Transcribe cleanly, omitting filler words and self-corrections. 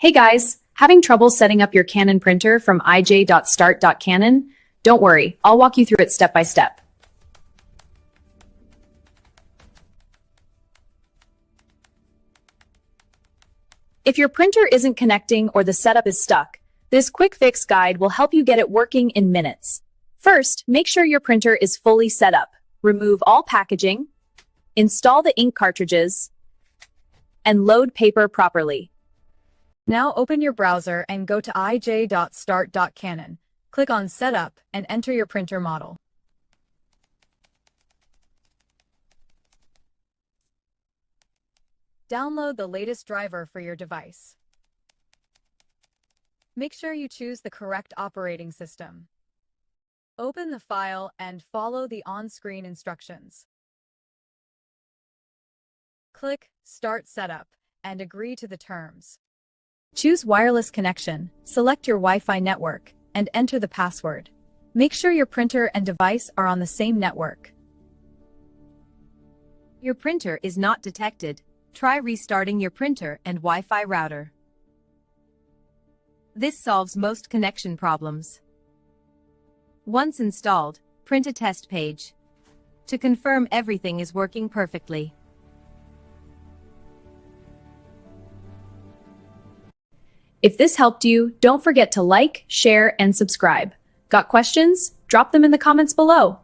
Hey guys, having trouble setting up your Canon printer from ij.start.canon? Don't worry, I'll walk you through it step by step. If your printer isn't connecting or the setup is stuck, this quick fix guide will help you get it working in minutes. First, make sure your printer is fully set up. Remove all packaging, install the ink cartridges, and load paper properly. Now open your browser and go to ij.start.canon. Click on Setup and enter your printer model. Download the latest driver for your device. Make sure you choose the correct operating system. Open the file and follow the on-screen instructions. Click Start Setup and agree to the terms. Choose wireless connection, select your Wi-Fi network, and enter the password. Make sure your printer and device are on the same network. Your printer is not detected. Try restarting your printer and Wi-Fi router. This solves most connection problems. Once installed, print a test page to confirm everything is working perfectly. If this helped you, don't forget to like, share, and subscribe. Got questions? Drop them in the comments below.